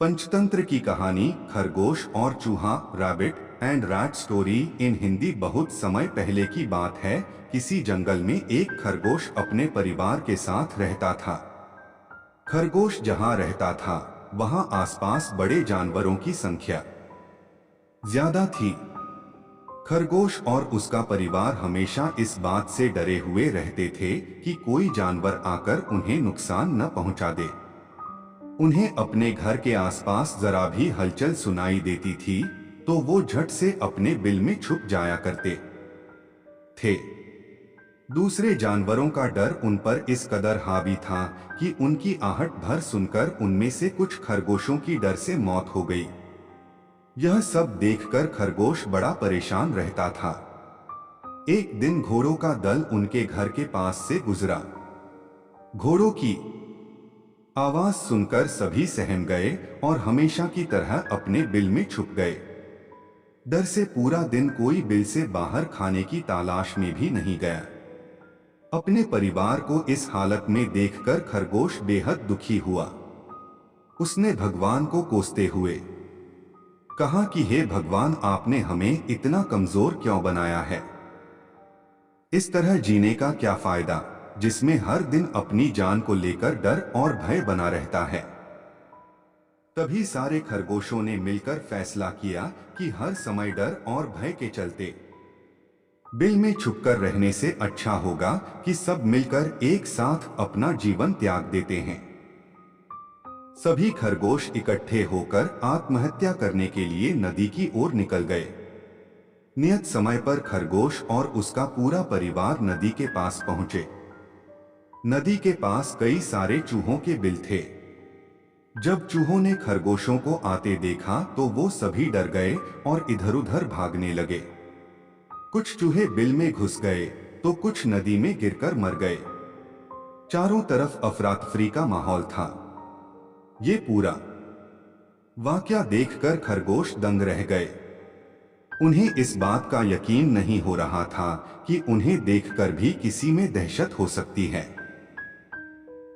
पंचतंत्र की कहानी खरगोश और चूहा, rabbit and rat story in Hindi. बहुत समय पहले की बात है। किसी जंगल में एक खरगोश अपने परिवार के साथ रहता था। खरगोश जहाँ रहता था वहाँ आसपास बड़े जानवरों की संख्या ज्यादा थी। खरगोश और उसका परिवार हमेशा इस बात से डरे हुए रहते थे कि कोई जानवर आकर उन्हें नुकसान न पहुंचा दे। उन्हें अपने घर के आसपास जरा भी हलचल सुनाई देती थी तो वो झट से अपने बिल में छुप जाया करते थे। दूसरे जानवरों का डर उन पर इस कदर हावी था कि उनकी आहट भर सुनकर उनमें से कुछ खरगोशों की डर से मौत हो गई। यह सब देखकर खरगोश बड़ा परेशान रहता था। एक दिन घोड़ों का दल उनके घर के पास से गुजरा। घोड़ों की आवाज सुनकर सभी सहम गए और हमेशा की तरह अपने बिल में छुप गए। डर से पूरा दिन कोई बिल से बाहर खाने की तलाश में भी नहीं गया। अपने परिवार को इस हालत में देखकर खरगोश बेहद दुखी हुआ। उसने भगवान को कोसते हुए कहा कि हे भगवान, आपने हमें इतना कमजोर क्यों बनाया है? इस तरह जीने का क्या फायदा जिसमें हर दिन अपनी जान को लेकर डर और भय बना रहता है। तभी सारे खरगोशों ने मिलकर फैसला किया कि हर समय डर और भय के चलते बिल में छुपकर रहने से अच्छा होगा कि सब मिलकर एक साथ अपना जीवन त्याग देते हैं। सभी खरगोश इकट्ठे होकर आत्महत्या करने के लिए नदी की ओर निकल गए। नियत समय पर खरगोश और उसका पूरा परिवार नदी के पास पहुंचे। नदी के पास कई सारे चूहों के बिल थे। जब चूहों ने खरगोशों को आते देखा तो वो सभी डर गए और इधर-उधर भागने लगे। कुछ चूहे बिल में घुस गए तो कुछ नदी में गिरकर मर गए। चारों तरफ अफरा-तफरी का माहौल था। ये पूरा वाकया देखकर खरगोश दंग रह गए। उन्हें इस बात का यकीन नहीं हो रहा था कि उन्हें देखकर भी किसी में दहशत हो सकती है।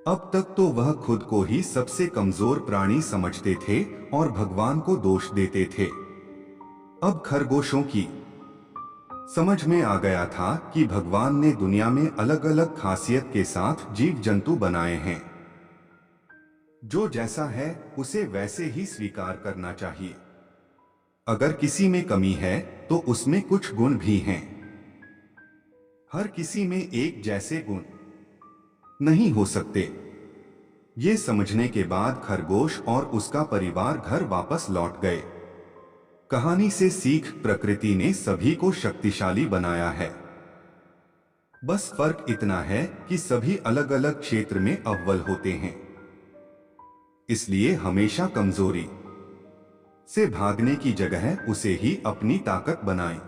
अब तक तो वह खुद को ही सबसे कमजोर प्राणी समझते थे और भगवान को दोष देते थे। अब खरगोशों की समझ में आ गया था कि भगवान ने दुनिया में अलग अलग खासियत के साथ जीव जंतु बनाए हैं। जो जैसा है उसे वैसे ही स्वीकार करना चाहिए। अगर किसी में कमी है तो उसमें कुछ गुण भी हैं। हर किसी में एक जैसे गुण नहीं हो सकते। ये समझने के बाद खरगोश और उसका परिवार घर वापस लौट गए। कहानी से सीख, प्रकृति ने सभी को शक्तिशाली बनाया है। बस फर्क इतना है कि सभी अलग अलग क्षेत्र में अव्वल होते हैं। इसलिए हमेशा कमजोरी से भागने की जगह उसे ही अपनी ताकत बनाएं।